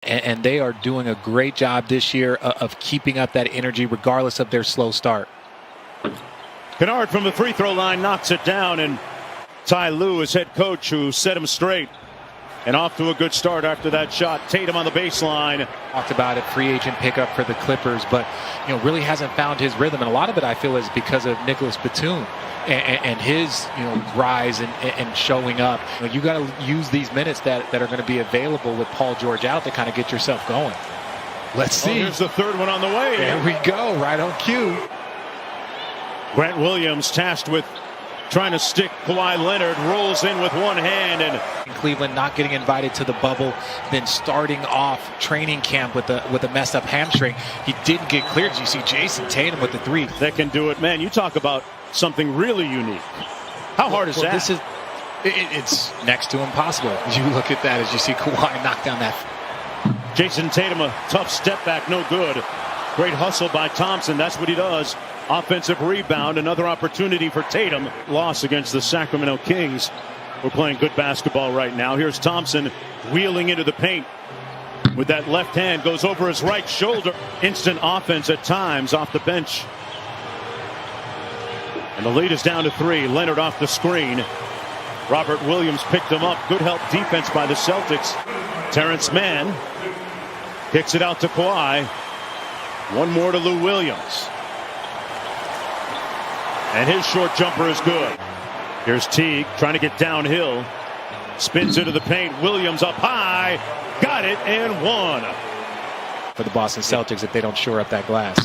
And they are doing a great job this year of keeping up that energy regardless of their slow start. Kennard from the free throw line knocks it down, and Ty Lue is head coach who set him straight. And off to a good start after that shot. Tatum on the baseline. Talked about it, free agent pickup for the Clippers, but really hasn't found his rhythm. And a lot of it, I feel, is because of Nicholas Batum and his rise and showing up. You got to use these minutes that are going to be available with Paul George out to kind of get yourself going. Let's see. Here's the third one on the way. There we go, right on cue. Grant Williams tasked with trying to stick Kawhi Leonard, rolls in with one hand. And Cleveland not getting invited to the bubble, then starting off training camp with a messed up hamstring. He didn't get cleared. You see Jason Tatum with the three. That can do it. Man, you talk about something really unique. How hard is that? It's next to impossible. You look at that as you see Kawhi knock down that. Jason Tatum, a tough step back, no good. Great hustle by Thompson. That's what he does. Offensive rebound, another opportunity for Tatum. Loss against the Sacramento Kings. We're playing good basketball right now. Here's Thompson wheeling into the paint with that left hand, goes over his right shoulder. Instant offense at times off the bench. And the lead is down to 3. Leonard off the screen. Robert Williams picked him up. Good help defense by the Celtics. Terrence Mann kicks it out to Kawhi. One more to Lou Williams. And his short jumper is good. Here's Teague trying to get downhill. Spins into the paint. Williams up high. Got it and one. For the Boston Celtics if they don't shore up that glass.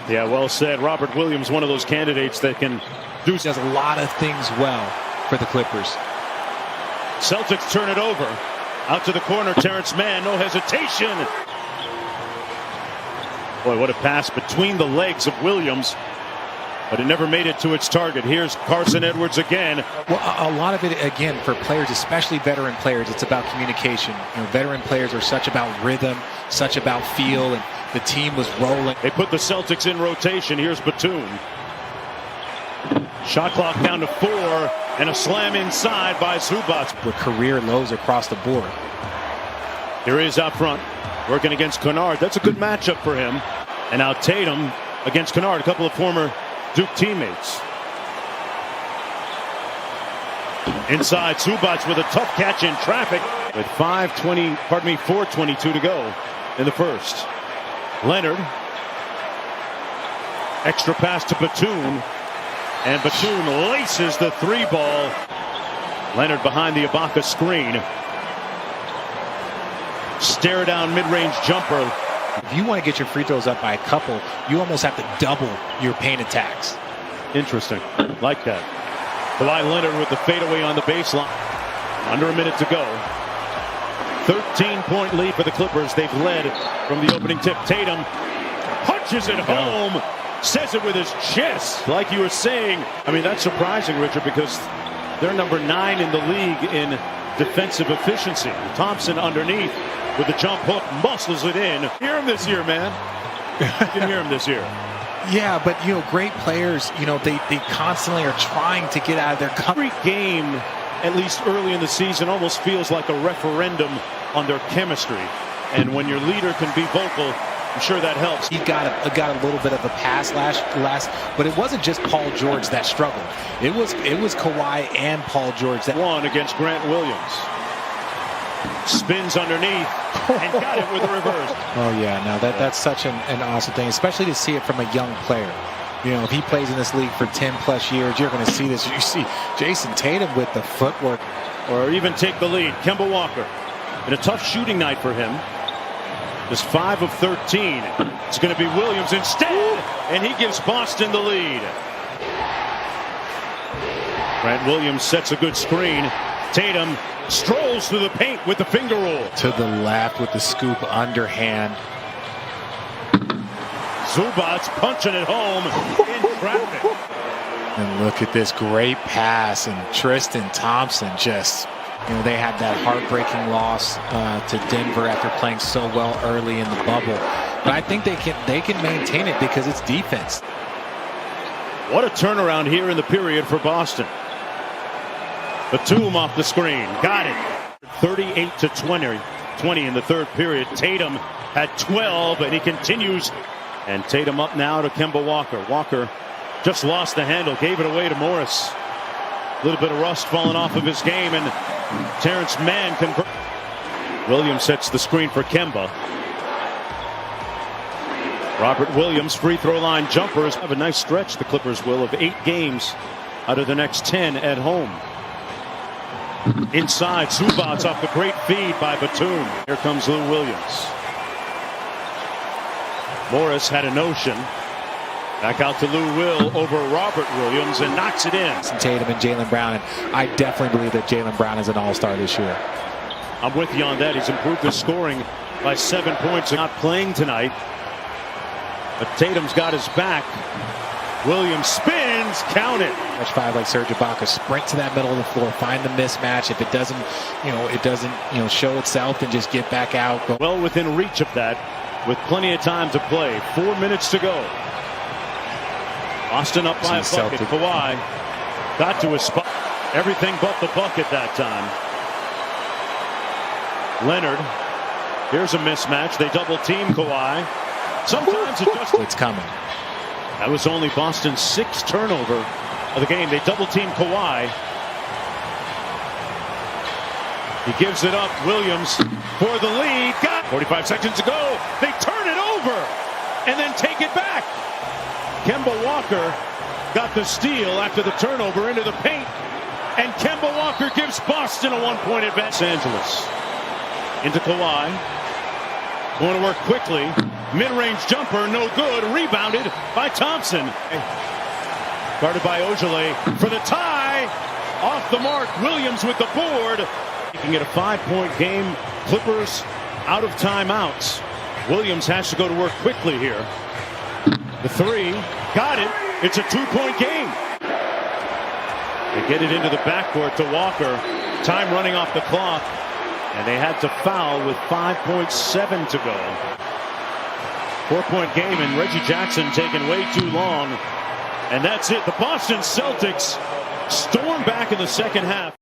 Yeah, well said. Robert Williams, one of those candidates that can do. Does a lot of things well for the Clippers. Celtics turn it over. Out to the corner. Terrence Mann. No hesitation. Boy, what a pass between the legs of Williams. But it never made it to its target. Here's Carson Edwards again. Well, a lot of it, again, for players, especially veteran players, it's about communication. Veteran players are such about rhythm, such about feel, and the team was rolling. They put the Celtics in rotation. Here's Batum. Shot clock down to 4, and a slam inside by Zubac. With career lows across the board. Here he is out front, working against Kennard. That's a good matchup for him. And now Tatum against Kennard, a couple of former Duke teammates. Inside, Zubac with a tough catch in traffic with 4:22 to go in the first. Leonard, extra pass to Batum, and Batum laces the 3 ball. Leonard behind the Ibaka screen. Stare down mid-range jumper. If you want to get your free throws up by a couple, you almost have to double your paint attacks. Interesting. Like that. Kawhi Leonard with the fadeaway on the baseline. Under a minute to go. 13-point lead for the Clippers. They've led from the opening tip. Tatum punches it home. Says it with his chest. Like you were saying. I mean, that's surprising, Richard, because they're number 9 in the league in defensive efficiency. Thompson underneath with the jump hook, muscles it in. Hear him this year, man. You can hear him this year. Yeah, but great players, they constantly are trying to get out of their Every game, at least early in the season, almost feels like a referendum on their chemistry. And when your leader can be vocal, I'm sure that helps. He got a little bit of a pass last, but it wasn't just Paul George that struggled. It was Kawhi and Paul George that won against Grant Williams. Spins underneath and got it with a reverse. Oh yeah, now that's such an awesome thing, especially to see it from a young player. If he plays in this league for 10 plus years, you're going to see this. You see Jason Tatum with the footwork, or even take the lead. Kemba Walker, in a tough shooting night for him. Just 5 of 13. It's going to be Williams instead, and he gives Boston the lead. Grant Williams sets a good screen. Tatum strolls through the paint with the finger roll. To the left with the scoop underhand. Zubac punching it home in traffic. And look at this great pass, and Tristan Thompson just, they had that heartbreaking loss to Denver after playing so well early in the bubble. But I think they can maintain it because it's defense. What a turnaround here in the period for Boston. Batum off the screen. Got it. 38-20. 20 in the third period. Tatum had 12, and he continues. And Tatum up now to Kemba Walker. Walker just lost the handle, gave it away to Morris. A little bit of rust falling off of his game, and Terrence Mann converts. Williams sets the screen for Kemba. Robert Williams, free throw line jumpers. Have a nice stretch, the Clippers will, of 8 games out of the next 10 at home. Inside, Zubats off the great feed by Batum. Here comes Lou Williams. Morris had a notion. Back out to Lou Will over Robert Williams and knocks it in. Tatum and Jaylen Brown, and I definitely believe that Jaylen Brown is an all-star this year. I'm with you on that. He's improved his scoring by 7 points. Not playing tonight, but Tatum's got his back. Williams spins, count it. Touch 5 like Serge Ibaka, sprint to that middle of the floor, find the mismatch. If it doesn't, show itself, then just get back out. Go. Well within reach of that, with plenty of time to play. 4 minutes to go. Boston up by a bucket. Kawhi got to his spot. Everything but the bucket that time. Leonard. Here's a mismatch. They double team Kawhi. Sometimes it's coming. That was only Boston's 6th turnover of the game. They double team Kawhi. He gives it up. Williams for the lead. Got 45 seconds to go. They turn it over and then take it back. Kemba Walker got the steal after the turnover into the paint. And Kemba Walker gives Boston a 1-point advantage. Los Angeles into Kawhi. Going to work quickly. Mid-range jumper, no good. Rebounded by Thompson. Guarded by Ojale for the tie. Off the mark. Williams with the board. Making it a 5-point game. Clippers out of timeouts. Williams has to go to work quickly here. The 3. Got it. It's a 2-point game. They get it into the backcourt to Walker. Time running off the clock. And they had to foul with 5.7 to go. 4-point game, and Reggie Jackson taking way too long. And that's it. The Boston Celtics storm back in the second half.